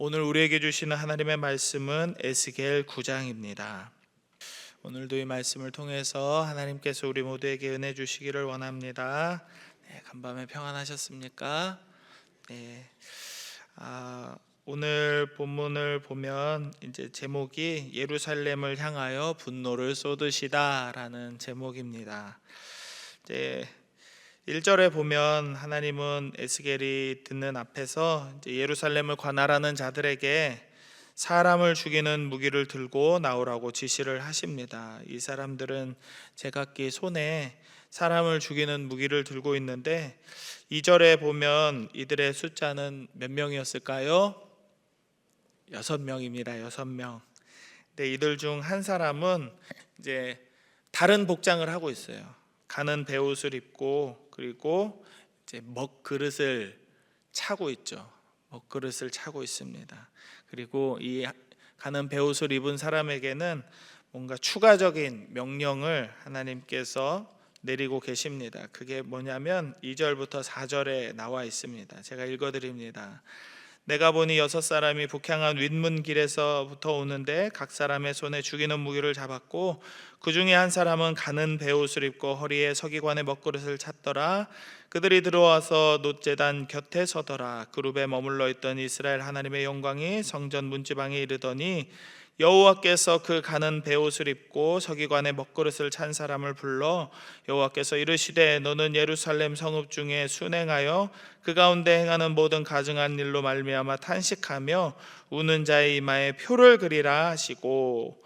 오늘 우리에게 주시는 하나님의 말씀은 에스겔 9장입니다. 오늘도 이 말씀을 통해서 하나님께서 우리 모두에게 은혜 주시기를 원합니다. 간밤에 평안하셨습니까? 네. 오늘 본문을 보면 이제 제목이 예루살렘을 향하여 분노를 쏟으시다라는 제목입니다. 이제 1절에 보면 하나님은 에스겔이 듣는 앞에서 이제 예루살렘을 관할하는 자들에게 사람을 죽이는 무기를 들고 나오라고 지시를 하십니다. 이 사람들은 제각기 손에 사람을 죽이는 무기를 들고 있는데 2절에 보면 이들의 숫자는 몇 명이었을까요? 6명입니다. 6명. 근데 이들 중 한 사람은 이제 다른 복장을 하고 있어요. 가는 베옷을 입고 그리고 이제 먹그릇을 차고 있죠. 먹그릇을 차고 있습니다. 그리고 이 가는 베옷을 입은 사람에게는 뭔가 추가적인 명령을 하나님께서 내리고 계십니다. 그게 뭐냐면 2절부터 4절에 나와 있습니다. 제가 읽어드립니다. 내가 보니 6사람이 북향한 윗문길에서부터 오는데 각 사람의 손에 죽이는 무기를 잡았고 그 중에 한 사람은 가는 베옷을 입고 허리에 서기관의 먹그릇을 찼더라. 그들이 들어와서 놋제단 곁에 서더라. 그룹에 머물러 있던 이스라엘 하나님의 영광이 성전 문지방에 이르더니 여호와께서 그 가는 베옷을 입고 서기관의 먹그릇을 찬 사람을 불러 여호와께서 이르시되 너는 예루살렘 성읍 중에 순행하여 그 가운데 행하는 모든 가증한 일로 말미암아 탄식하며 우는 자의 이마에 표를 그리라 하시고,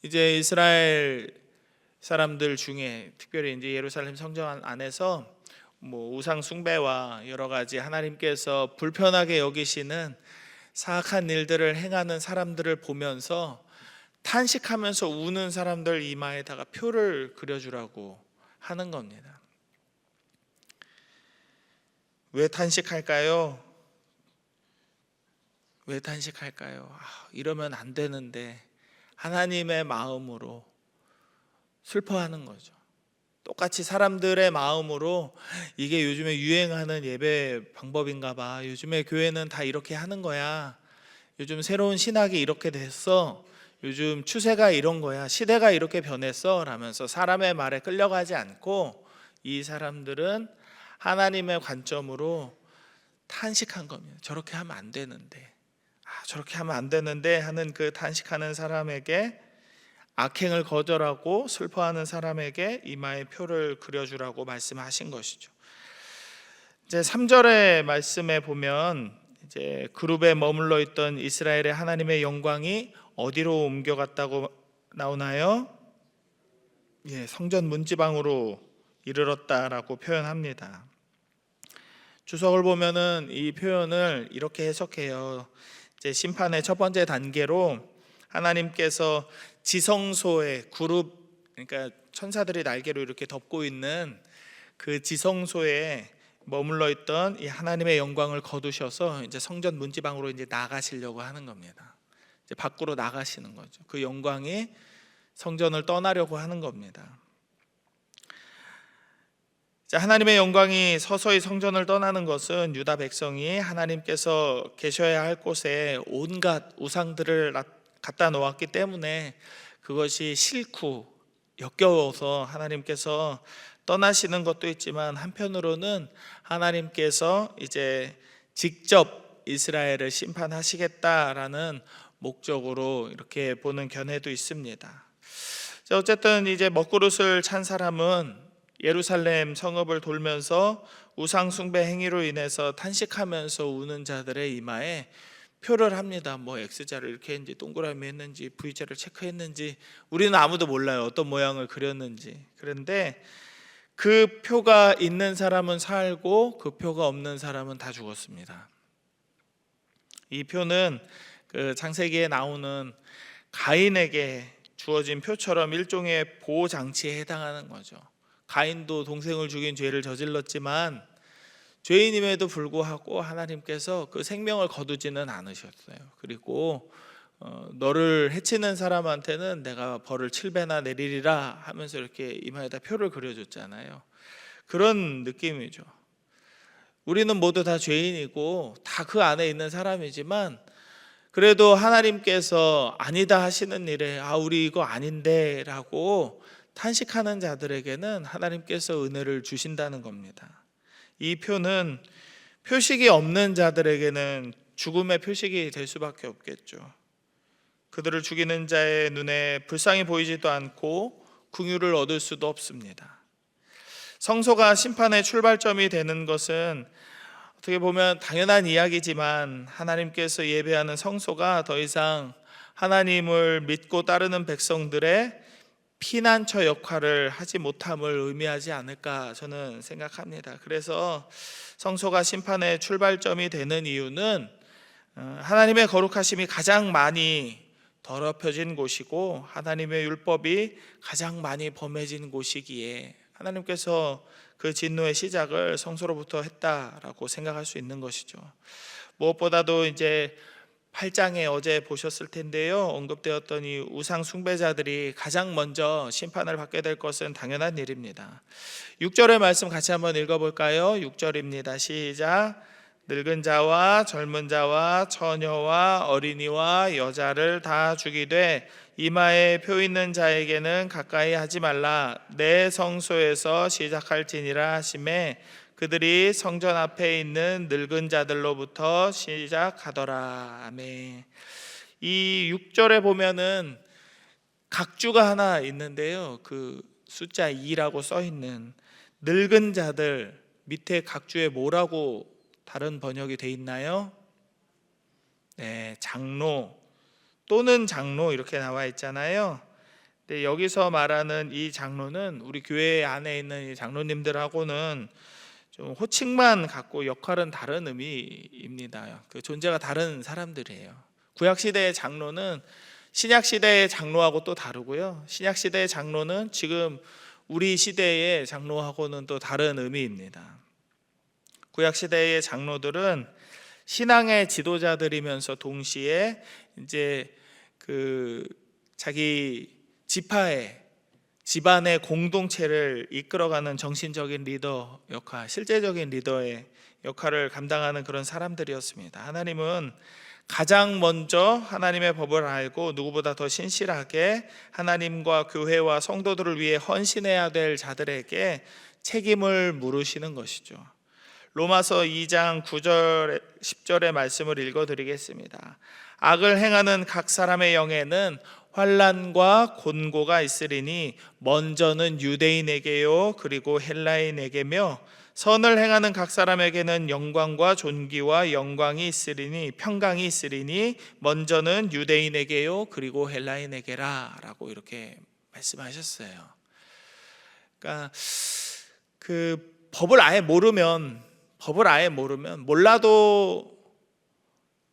이제 이스라엘 사람들 중에 특별히 이제 예루살렘 성전 안에서 우상 숭배와 여러 가지 하나님께서 불편하게 여기시는 사악한 일들을 행하는 사람들을 보면서 탄식하면서 우는 사람들 이마에다가 표를 그려주라고 하는 겁니다. 왜 탄식할까요? 왜 탄식할까요? 이러면 안 되는데 하나님의 마음으로 슬퍼하는 거죠. 똑같이 사람들의 마음으로 이게 요즘에 유행하는 예배 방법인가 봐. 요즘에 교회는 다 이렇게 하는 거야. 요즘 새로운 신학이 이렇게 됐어. 요즘 추세가 이런 거야. 시대가 이렇게 변했어. 라면서 사람의 말에 끌려가지 않고 이 사람들은 하나님의 관점으로 탄식한 겁니다. 저렇게 하면 안 되는데. 저렇게 하면 안 되는데 하는 그 탄식하는 사람에게, 악행을 거절하고 슬퍼하는 사람에게 이마에 표를 그려주라고 말씀하신 것이죠. 이제 3절의 말씀에 보면 이제 그룹에 머물러 있던 이스라엘의 하나님의 영광이 어디로 옮겨갔다고 나오나요? 성전 문지방으로 이르렀다라고 표현합니다. 주석을 보면은 이 표현을 이렇게 해석해요. 이제 심판의 첫 번째 단계로 하나님께서 지성소의 그룹, 그러니까 천사들이 날개로 이렇게 덮고 있는 그 지성소에 머물러 있던 이 하나님의 영광을 거두셔서 이제 성전 문지방으로 이제 나가시려고 하는 겁니다. 이제 밖으로 나가시는 거죠. 그 영광이 성전을 떠나려고 하는 겁니다. 하나님의 영광이 서서히 성전을 떠나는 것은 유다 백성이 하나님께서 계셔야 할 곳에 온갖 우상들을 갖다 놓았기 때문에 그것이 싫고 역겨워서 하나님께서 떠나시는 것도 있지만, 한편으로는 하나님께서 이제 직접 이스라엘을 심판하시겠다라는 목적으로 이렇게 보는 견해도 있습니다. 어쨌든 이제 먹그릇을 찬 사람은 예루살렘 성읍을 돌면서 우상 숭배 행위로 인해서 탄식하면서 우는 자들의 이마에 표를 합니다. X자를 이렇게 했는지 동그라미 했는지 V자를 체크했는지 우리는 아무도 몰라요. 어떤 모양을 그렸는지. 그런데 그 표가 있는 사람은 살고 그 표가 없는 사람은 다 죽었습니다. 이 표는 그 창세기에 나오는 가인에게 주어진 표처럼 일종의 보호 장치에 해당하는 거죠. 가인도 동생을 죽인 죄를 저질렀지만 죄인임에도 불구하고 하나님께서 그 생명을 거두지는 않으셨어요. 그리고 너를 해치는 사람한테는 내가 벌을 7배나 내리리라 하면서 이렇게 이마에다 표를 그려줬잖아요. 그런 느낌이죠. 우리는 모두 다 죄인이고 다 그 안에 있는 사람이지만 그래도 하나님께서 아니다 하시는 일에 우리 이거 아닌데 라고 탄식하는 자들에게는 하나님께서 은혜를 주신다는 겁니다. 이 표는 표식이 없는 자들에게는 죽음의 표식이 될 수밖에 없겠죠. 그들을 죽이는 자의 눈에 불쌍히 보이지도 않고 긍휼을 얻을 수도 없습니다. 성소가 심판의 출발점이 되는 것은 어떻게 보면 당연한 이야기지만 하나님께서 예배하는 성소가 더 이상 하나님을 믿고 따르는 백성들의 피난처 역할을 하지 못함을 의미하지 않을까 저는 생각합니다. 그래서 성소가 심판의 출발점이 되는 이유는 하나님의 거룩하심이 가장 많이 더럽혀진 곳이고 하나님의 율법이 가장 많이 범해진 곳이기에 하나님께서 그 진노의 시작을 성소로부터 했다라고 생각할 수 있는 것이죠. 무엇보다도 이제 8장에 어제 보셨을 텐데요, 언급되었던 이 우상 숭배자들이 가장 먼저 심판을 받게 될 것은 당연한 일입니다. 6절의 말씀 같이 한번 읽어볼까요? 6절입니다. 시작. 늙은 자와 젊은 자와 처녀와 어린이와 여자를 다 죽이되 이마에 표 있는 자에게는 가까이 하지 말라. 내 성소에서 시작할지니라 하시매 그들이 성전 앞에 있는 늙은 자들로부터 시작하더라. 아멘. 이 6절에 보면은 각주가 하나 있는데요, 그 숫자 2라고 써 있는 늙은 자들 밑에 각주에 뭐라고 다른 번역이 돼 있나요? 네, 장로 또는 장로 이렇게 나와 있잖아요. 근데 여기서 말하는 이 장로는 우리 교회 안에 있는 이 장로님들하고는 좀 호칭만 갖고 역할은 다른 의미입니다. 그 존재가 다른 사람들이에요. 구약 시대의 장로는 신약 시대의 장로하고 또 다르고요. 신약 시대의 장로는 지금 우리 시대의 장로하고는 또 다른 의미입니다. 구약 시대의 장로들은 신앙의 지도자들이면서 동시에 이제 그 자기 지파의 집안의 공동체를 이끌어가는 정신적인 리더 역할, 실제적인 리더의 역할을 감당하는 그런 사람들이었습니다. 하나님은 가장 먼저 하나님의 법을 알고 누구보다 더 신실하게 하나님과 교회와 성도들을 위해 헌신해야 될 자들에게 책임을 물으시는 것이죠. 로마서 2장 9절 10절의 말씀을 읽어드리겠습니다. 악을 행하는 각 사람의 영에는 환난과 곤고가 있으리니 먼저는 유대인에게요 그리고 헬라인에게며 선을 행하는 각 사람에게는 영광과 존귀와 영광이 있으리니 평강이 있으리니 먼저는 유대인에게요 그리고 헬라인에게라 라고 이렇게 말씀하셨어요. 그러니까 그 법을 아예 모르면 몰라도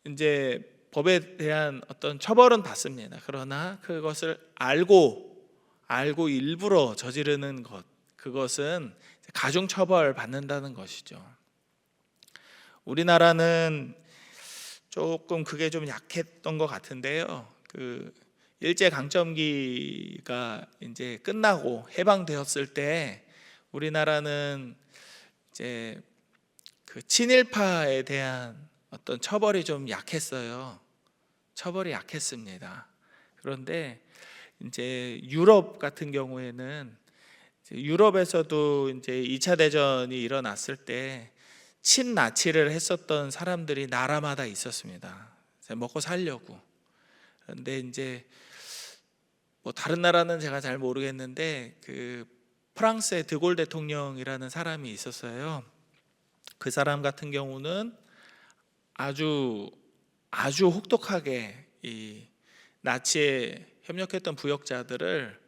이제 법에 대한 어떤 처벌은 받습니다. 그러나 그것을 알고 일부러 저지르는 것, 그것은 가중 처벌 받는다는 것이죠. 우리나라는 조금 그게 좀 약했던 것 같은데요. 그 일제 강점기가 이제 끝나고 해방되었을 때 우리나라는 이제 그 친일파에 대한 어떤 처벌이 좀 약했어요. 처벌이 약했습니다. 그런데 이제 유럽 같은 경우에는 유럽에서도 이제 2차 대전이 일어났을 때 친나치를 했었던 사람들이 나라마다 있었습니다. 먹고 살려고. 그런데 이제 뭐 다른 나라는 제가 잘 모르겠는데 그 프랑스의 드골 대통령이라는 사람이 있었어요. 그 사람 같은 경우는 아주 혹독하게 이 나치에 협력했던 부역자들을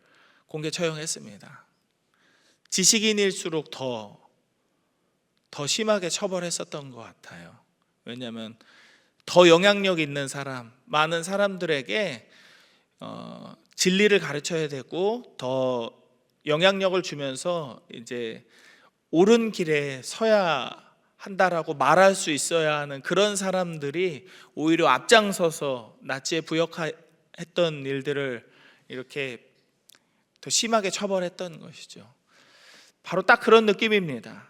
공개 처형했습니다. 지식인일수록 더 심하게 처벌했었던 것 같아요. 왜냐하면 더 영향력 있는 사람, 많은 사람들에게 진리를 가르쳐야 되고 더 영향력을 주면서 이제 옳은 길에 서야 한다라고 말할 수 있어야 하는 그런 사람들이 오히려 앞장서서 나치에 부역했던 일들을 이렇게 더 심하게 처벌했던 것이죠. 바로 딱 그런 느낌입니다.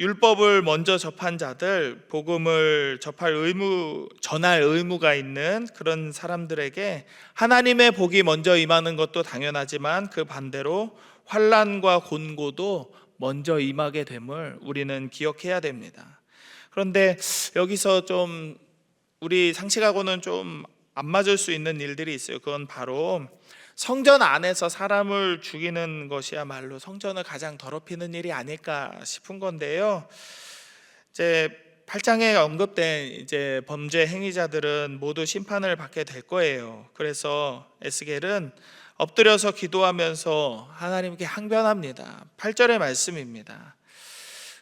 율법을 먼저 접한 자들, 복음을 전할 의무가 있는 그런 사람들에게 하나님의 복이 먼저 임하는 것도 당연하지만 그 반대로 환난과 곤고도 먼저 임하게 됨을 우리는 기억해야 됩니다. 그런데 여기서 좀 우리 상식하고는 좀 안 맞을 수 있는 일들이 있어요. 그건 바로 성전 안에서 사람을 죽이는 것이야말로 성전을 가장 더럽히는 일이 아닐까 싶은 건데요. 이제 8장에 언급된 이제 범죄 행위자들은 모두 심판을 받게 될 거예요. 그래서 에스겔은 엎드려서 기도하면서 하나님께 항변합니다. 8절의 말씀입니다.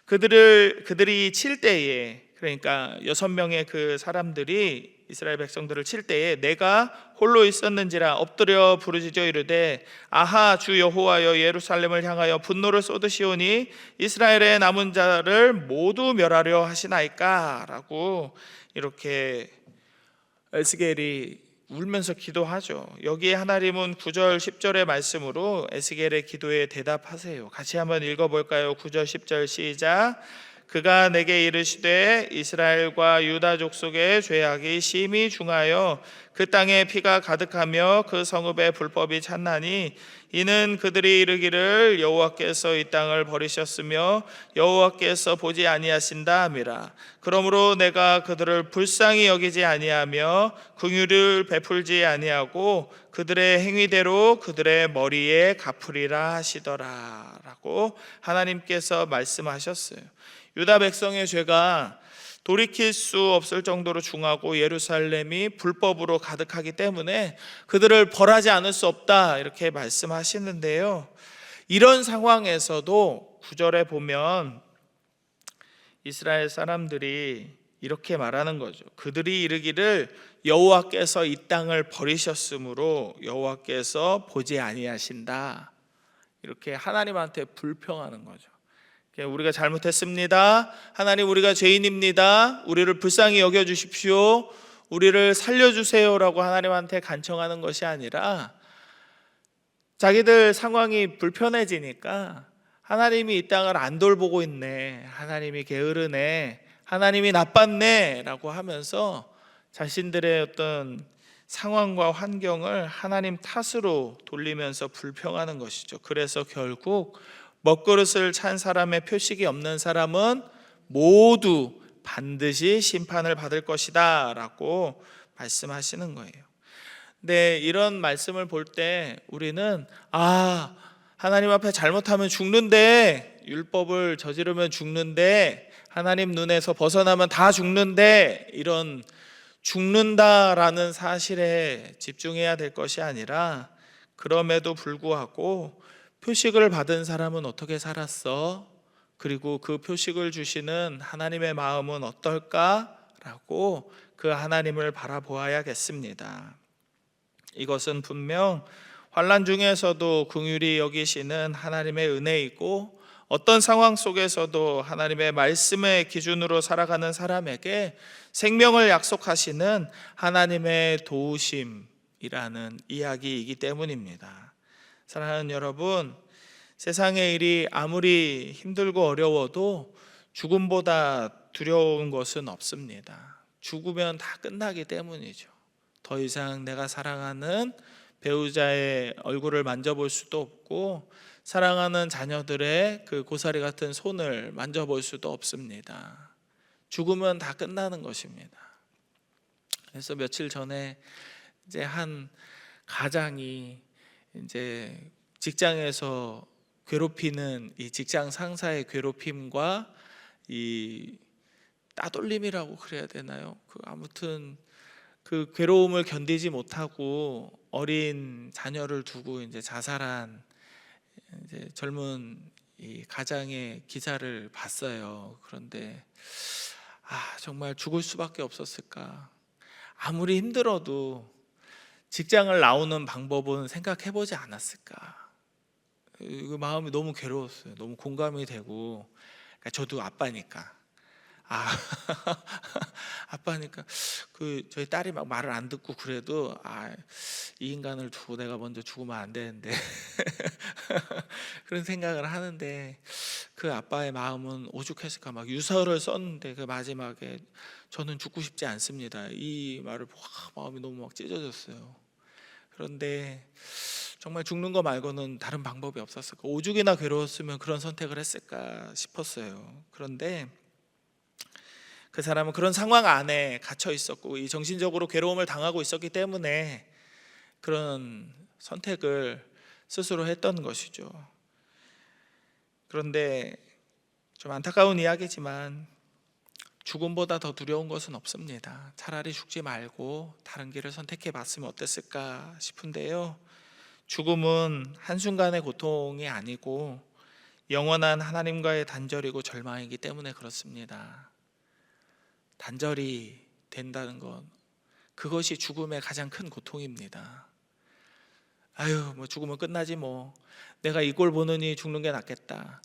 그들이 칠 때에, 그러니까 6명의 그 사람들이 이스라엘 백성들을 칠 때에 내가 홀로 있었는지라 엎드려 부르짖어 이르되 아하 주 여호와여 예루살렘을 향하여 분노를 쏟으시오니 이스라엘의 남은 자를 모두 멸하려 하시나이까 라고 이렇게 에스겔이 울면서 기도하죠. 여기에 하나님은 9절 10절의 말씀으로 에스겔의 기도에 대답하세요. 같이 한번 읽어볼까요? 9절 10절 시작. 그가 내게 이르시되 이스라엘과 유다 족속의 죄악이 심히 중하여 그 땅에 피가 가득하며 그 성읍에 불법이 찼나니 이는 그들이 이르기를 여호와께서 이 땅을 버리셨으며 여호와께서 보지 아니하신다 함이라. 그러므로 내가 그들을 불쌍히 여기지 아니하며 긍휼을 베풀지 아니하고 그들의 행위대로 그들의 머리에 갚으리라 하시더라 라고 하나님께서 말씀하셨어요. 유다 백성의 죄가 돌이킬 수 없을 정도로 중하고 예루살렘이 불법으로 가득하기 때문에 그들을 벌하지 않을 수 없다 이렇게 말씀하시는데요. 이런 상황에서도 9절에 보면 이스라엘 사람들이 이렇게 말하는 거죠. 그들이 이르기를 여호와께서 이 땅을 버리셨으므로 여호와께서 보지 아니하신다 이렇게 하나님한테 불평하는 거죠. 우리가 잘못했습니다. 하나님 우리가 죄인입니다. 우리를 불쌍히 여겨주십시오. 우리를 살려주세요라고 하나님한테 간청하는 것이 아니라 자기들 상황이 불편해지니까 하나님이 이 땅을 안 돌보고 있네, 하나님이 게으르네, 하나님이 나빴네 라고 하면서 자신들의 어떤 상황과 환경을 하나님 탓으로 돌리면서 불평하는 것이죠. 그래서 결국 먹그릇을 찬 사람의 표식이 없는 사람은 모두 반드시 심판을 받을 것이다 라고 말씀하시는 거예요. 근데 이런 말씀을 볼 때 우리는 하나님 앞에 잘못하면 죽는데, 율법을 저지르면 죽는데, 하나님 눈에서 벗어나면 다 죽는데, 이런 죽는다라는 사실에 집중해야 될 것이 아니라 그럼에도 불구하고 표식을 받은 사람은 어떻게 살았어? 그리고 그 표식을 주시는 하나님의 마음은 어떨까라고 그 하나님을 바라보아야겠습니다. 이것은 분명 환난 중에서도 긍휼히 여기시는 하나님의 은혜이고 어떤 상황 속에서도 하나님의 말씀의 기준으로 살아가는 사람에게 생명을 약속하시는 하나님의 도우심이라는 이야기이기 때문입니다. 사랑하는 여러분, 세상의 일이 아무리 힘들고 어려워도 죽음보다 두려운 것은 없습니다. 죽으면 다 끝나기 때문이죠. 더 이상 내가 사랑하는 배우자의 얼굴을 만져볼 수도 없고 사랑하는 자녀들의 그 고사리 같은 손을 만져볼 수도 없습니다. 죽으면 다 끝나는 것입니다. 그래서 며칠 전에 이제 한 가장이 이제 직장에서 괴롭히는 이 직장 상사의 괴롭힘과 이 따돌림이라고 그래야 되나요? 아무튼 그 괴로움을 견디지 못하고 어린 자녀를 두고 이제 자살한 이제 젊은 이 가장의 기사를 봤어요. 그런데 정말 죽을 수밖에 없었을까? 아무리 힘들어도 직장을 나오는 방법은 생각해보지 않았을까? 그 마음이 너무 괴로웠어요. 너무 공감이 되고, 그러니까 저도 아빠니까 아 아빠니까 저희 딸이 막 말을 안 듣고 그래도 이 인간을 두고 내가 먼저 죽으면 안 되는데 그런 생각을 하는데 그 아빠의 마음은 오죽했을까. 막 유서를 썼는데 그 마지막에 저는 죽고 싶지 않습니다, 이 말을 마음이 너무 막 찢어졌어요. 그런데 정말 죽는 거 말고는 다른 방법이 없었을까. 오죽이나 괴로웠으면 그런 선택을 했을까 싶었어요. 그런데 그 사람은 그런 상황 안에 갇혀 있었고 이 정신적으로 괴로움을 당하고 있었기 때문에 그런 선택을 스스로 했던 것이죠. 그런데 좀 안타까운 이야기지만 죽음보다 더 두려운 것은 없습니다. 차라리 죽지 말고 다른 길을 선택해 봤으면 어땠을까 싶은데요, 죽음은 한순간의 고통이 아니고 영원한 하나님과의 단절이고 절망이기 때문에 그렇습니다. 단절이 된다는 것, 그것이 죽음의 가장 큰 고통입니다. 뭐 죽으면 끝나지 뭐, 내가 이 꼴 보느니 죽는 게 낫겠다,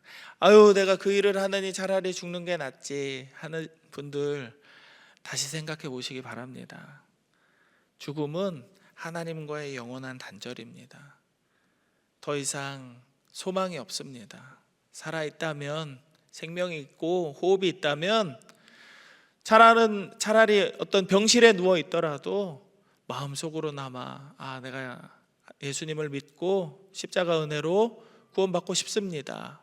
내가 그 일을 하느니 차라리 죽는 게 낫지 하는 분들 다시 생각해 보시기 바랍니다. 죽음은 하나님과의 영원한 단절입니다. 더 이상 소망이 없습니다. 살아있다면, 생명이 있고 호흡이 있다면 차라리 어떤 병실에 누워 있더라도 마음속으로나마 내가 예수님을 믿고 십자가 은혜로 구원받고 싶습니다,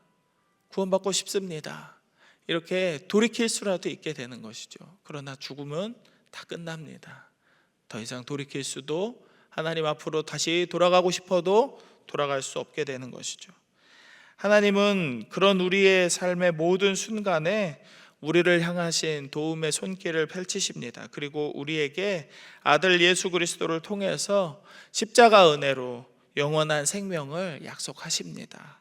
이렇게 돌이킬 수라도 있게 되는 것이죠. 그러나 죽음은 다 끝납니다. 더 이상 돌이킬 수도, 하나님 앞으로 다시 돌아가고 싶어도 돌아갈 수 없게 되는 것이죠. 하나님은 그런 우리의 삶의 모든 순간에 우리를 향하신 도움의 손길을 펼치십니다. 그리고 우리에게 아들 예수 그리스도를 통해서 십자가 은혜로 영원한 생명을 약속하십니다.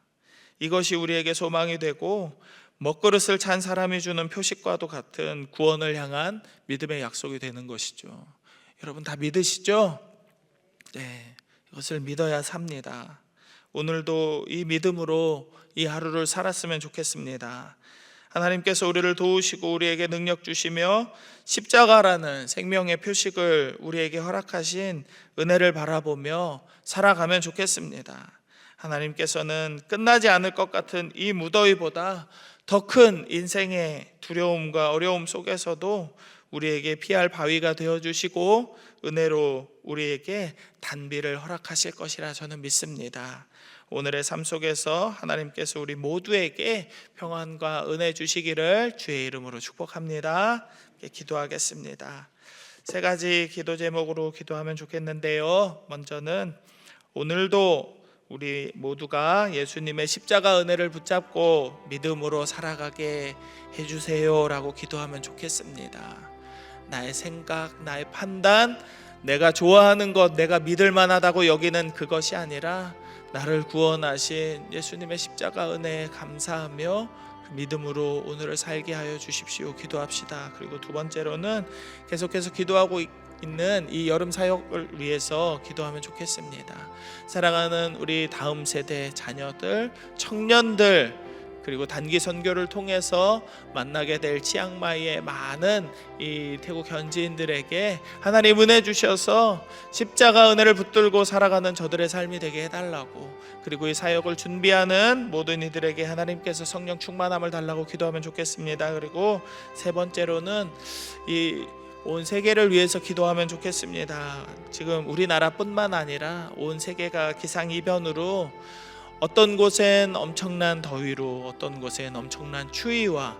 이것이 우리에게 소망이 되고 먹그릇을 찬 사람이 주는 표식과도 같은 구원을 향한 믿음의 약속이 되는 것이죠. 여러분 다 믿으시죠? 네, 이것을 믿어야 삽니다. 오늘도 이 믿음으로 이 하루를 살았으면 좋겠습니다. 하나님께서 우리를 도우시고 우리에게 능력 주시며 십자가라는 생명의 표식을 우리에게 허락하신 은혜를 바라보며 살아가면 좋겠습니다. 하나님께서는 끝나지 않을 것 같은 이 무더위보다 더 큰 인생의 두려움과 어려움 속에서도 우리에게 피할 바위가 되어주시고 은혜로 우리에게 단비를 허락하실 것이라 저는 믿습니다. 오늘의 삶 속에서 하나님께서 우리 모두에게 평안과 은혜 주시기를 주의 이름으로 축복합니다. 기도하겠습니다. 3가지 기도 제목으로 기도하면 좋겠는데요, 먼저는 오늘도 우리 모두가 예수님의 십자가 은혜를 붙잡고 믿음으로 살아가게 해주세요 라고 기도하면 좋겠습니다. 나의 생각, 나의 판단, 내가 좋아하는 것, 내가 믿을 만하다고 여기는 그것이 아니라 나를 구원하신 예수님의 십자가 은혜에 감사하며 믿음으로 오늘을 살게 하여 주십시오. 기도합시다. 그리고 2번째로는 계속해서 기도하고 있는 이 여름 사역을 위해서 기도하면 좋겠습니다. 사랑하는 우리 다음 세대 자녀들, 청년들, 그리고 단기 선교를 통해서 만나게 될 치앙마이의 많은 이 태국 현지인들에게 하나님 은혜 주셔서 십자가 은혜를 붙들고 살아가는 저들의 삶이 되게 해달라고, 그리고 이 사역을 준비하는 모든 이들에게 하나님께서 성령 충만함을 달라고 기도하면 좋겠습니다. 그리고 3번째로는 이 온 세계를 위해서 기도하면 좋겠습니다. 지금 우리나라뿐만 아니라 온 세계가 기상이변으로 어떤 곳엔 엄청난 더위로, 어떤 곳엔 엄청난 추위와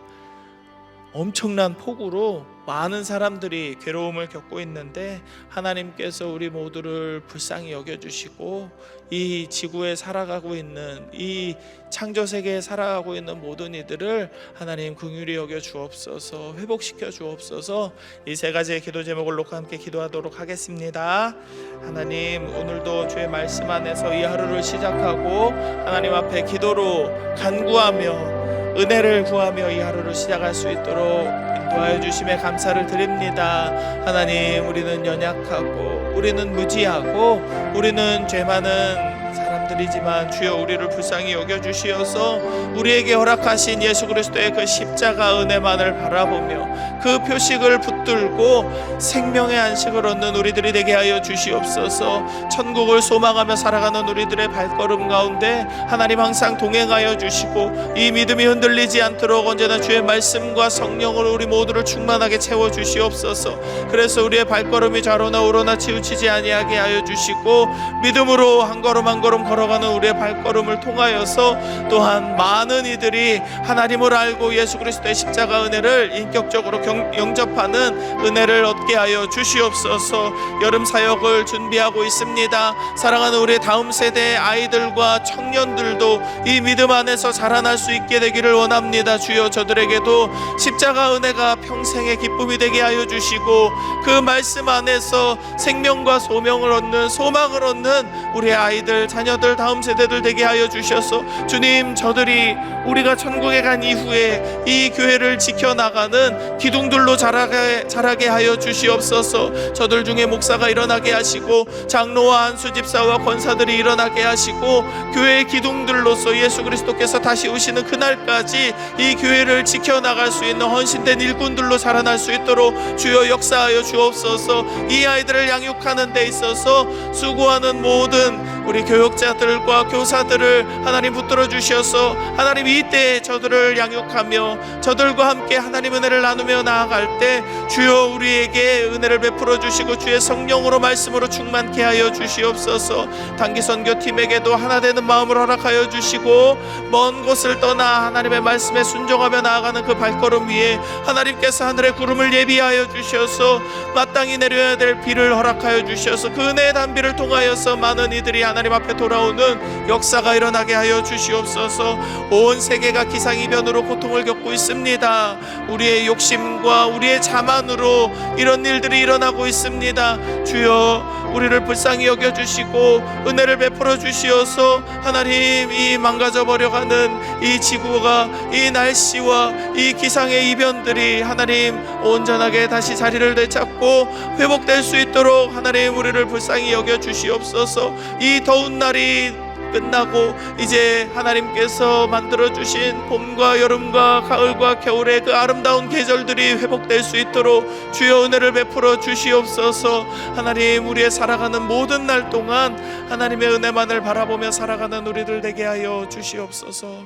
엄청난 폭우로 많은 사람들이 괴로움을 겪고 있는데 하나님께서 우리 모두를 불쌍히 여겨주시고 이 지구에 살아가고 있는, 이 창조세계에 살아가고 있는 모든 이들을 하나님 긍휼히 여겨 주옵소서, 회복시켜 주옵소서. 이 3가지의 기도 제목을 놓고 함께 기도하도록 하겠습니다. 하나님, 오늘도 주의 말씀 안에서 이 하루를 시작하고 하나님 앞에 기도로 간구하며 은혜를 구하며 이 하루를 시작할 수 있도록 인도하여 주심에 감사를 드립니다. 하나님, 우리는 연약하고 우리는 무지하고 우리는 죄 많은 감사드리지만 주여 우리를 불쌍히 여겨주시어서 우리에게 허락하신 예수 그리스도의 그 십자가 은혜만을 바라보며 그 표식을 붙들고 생명의 안식을 얻는 우리들이 되게 하여 주시옵소서. 천국을 소망하며 살아가는 우리들의 발걸음 가운데 하나님 항상 동행하여 주시고 이 믿음이 흔들리지 않도록 언제나 주의 말씀과 성령으로 우리 모두를 충만하게 채워 주시옵소서. 그래서 우리의 발걸음이 좌로나 우로나 치우치지 아니하게 하여 주시고 믿음으로 한 걸음 한 걸음 걸어가는 우리의 발걸음을 통하여서 또한 많은 이들이 하나님을 알고 예수 그리스도의 십자가 은혜를 인격적으로 영접하는 은혜를 얻게 하여 주시옵소서. 여름 사역을 준비하고 있습니다. 사랑하는 우리의 다음 세대의 아이들과 청년들도 이 믿음 안에서 자라날 수 있게 되기를 원합니다. 주여 저들에게도 십자가 은혜가 평생의 기쁨이 되게 하여 주시고 그 말씀 안에서 생명과 소명을 얻는 소망을 얻는 우리의 아이들 자녀들 다음 세대들 되게 하여 주셔서 주님 저들이 우리가 천국에 간 이후에 이 교회를 지켜나가는 기둥들로 자라게 하여 주시옵소서. 저들 중에 목사가 일어나게 하시고 장로와 안수집사와 권사들이 일어나게 하시고 교회의 기둥들로서 예수 그리스도께서 다시 오시는 그날까지 이 교회를 지켜나갈 수 있는 헌신된 일꾼들로 자라날 수 있도록 주여 역사하여 주옵소서. 이 아이들을 양육하는 데 있어서 수고하는 모든 우리 교육자들과 교사들을 하나님 붙들어 주셔서 하나님 이때에 저들을 양육하며 저들과 함께 하나님 은혜를 나누며 나아갈 때 주여 우리에게 은혜를 베풀어 주시고 주의 성령으로 말씀으로 충만케 하여 주시옵소서. 단기 선교팀에게도 하나 되는 마음을 허락하여 주시고 먼 곳을 떠나 하나님의 말씀에 순종하며 나아가는 그 발걸음 위에 하나님께서 하늘의 구름을 예비하여 주셔서 마땅히 내려야 될 비를 허락하여 주셔서 그 은혜의 단비를 통하여서 많은 이들이 하나님 앞에 돌아오는 역사가 일어나게 하여 주시옵소서. 온 세계가 기상이변으로 고통을 겪고 있습니다. 우리의 욕심과 우리의 자만으로 이런 일들이 일어나고 있습니다. 주여 우리를 불쌍히 여겨주시고 은혜를 베풀어 주시어서 하나님 이 망가져 버려가는 이 지구가 이 날씨와 이 기상의 이변들이 하나님 온전하게 다시 자리를 되찾고 회복될 수 있도록 하나님 우리를 불쌍히 여겨주시옵소서. 이 더운 날이 끝나고 이제 하나님께서 만들어주신 봄과 여름과 가을과 겨울의 그 아름다운 계절들이 회복될 수 있도록 주여 은혜를 베풀어 주시옵소서. 하나님 우리의 살아가는 모든 날 동안 하나님의 은혜만을 바라보며 살아가는 우리들 되게 하여 주시옵소서.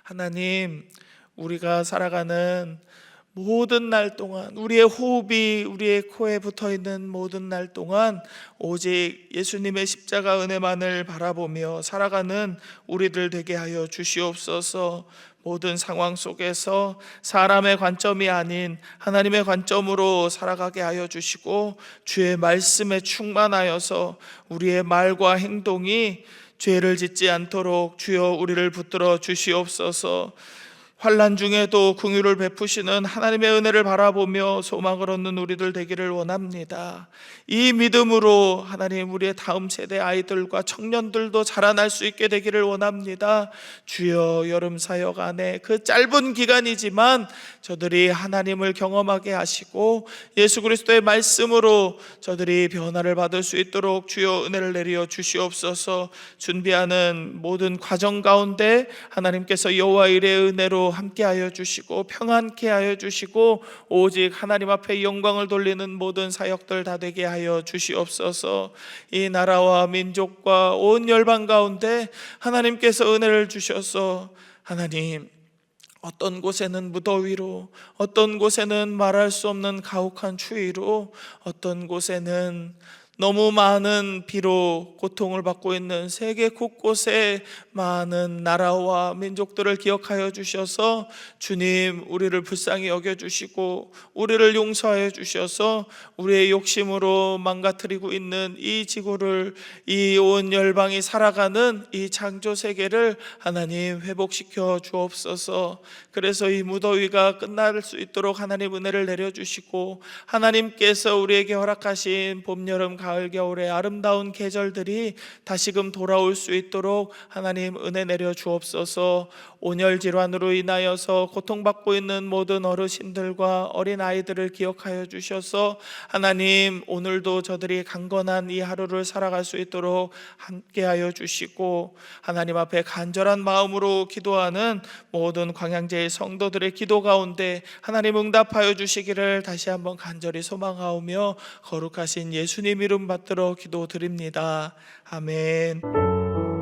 하나님 우리가 살아가는 모든 날 동안 우리의 호흡이 우리의 코에 붙어있는 모든 날 동안 오직 예수님의 십자가 은혜만을 바라보며 살아가는 우리들 되게 하여 주시옵소서. 모든 상황 속에서 사람의 관점이 아닌 하나님의 관점으로 살아가게 하여 주시고 주의 말씀에 충만하여서 우리의 말과 행동이 죄를 짓지 않도록 주여 우리를 붙들어 주시옵소서. 환난 중에도 긍휼을 베푸시는 하나님의 은혜를 바라보며 소망을 얻는 우리들 되기를 원합니다. 이 믿음으로 하나님 우리의 다음 세대 아이들과 청년들도 자라날 수 있게 되기를 원합니다. 주여 여름 사역 안에 그 짧은 기간이지만 저들이 하나님을 경험하게 하시고 예수 그리스도의 말씀으로 저들이 변화를 받을 수 있도록 주여 은혜를 내려 주시옵소서. 준비하는 모든 과정 가운데 하나님께서 여호와 일의 은혜로 함께하여 주시고 평안케 하여 주시고 오직 하나님 앞에 영광을 돌리는 모든 사역들 다 되게 하여 주시옵소서. 이 나라와 민족과 온 열방 가운데 하나님께서 은혜를 주셔서 하나님 어떤 곳에는 무더위로, 어떤 곳에는 말할 수 없는 가혹한 추위로, 어떤 곳에는 너무 많은 비로 고통을 받고 있는 세계 곳곳에 많은 나라와 민족들을 기억하여 주셔서 주님 우리를 불쌍히 여겨주시고 우리를 용서하여 주셔서 우리의 욕심으로 망가뜨리고 있는 이 지구를, 이 온 열방이 살아가는 이 창조 세계를 하나님 회복시켜 주옵소서. 그래서 이 무더위가 끝날 수 있도록 하나님 은혜를 내려주시고 하나님께서 우리에게 허락하신 봄, 여름, 가을, 겨울의 아름다운 계절들이 다시금 돌아올 수 있도록 하나님 은혜 내려 주옵소서. 온열 질환으로 인하여서 고통받고 있는 모든 어르신들과 어린 아이들을 기억하여 주셔서 하나님, 오늘도 저들이 강건한 이 하루를 살아갈 수 있도록 함께하여 주시고, 하나님 앞에 간절한 마음으로 기도하는 모든 광양제의 성도들의 기도 가운데 하나님 응답하여 주시기를 다시 한번 간절히 소망하오며 거룩하신 예수님 이름 받들어 기도드립니다. 아멘.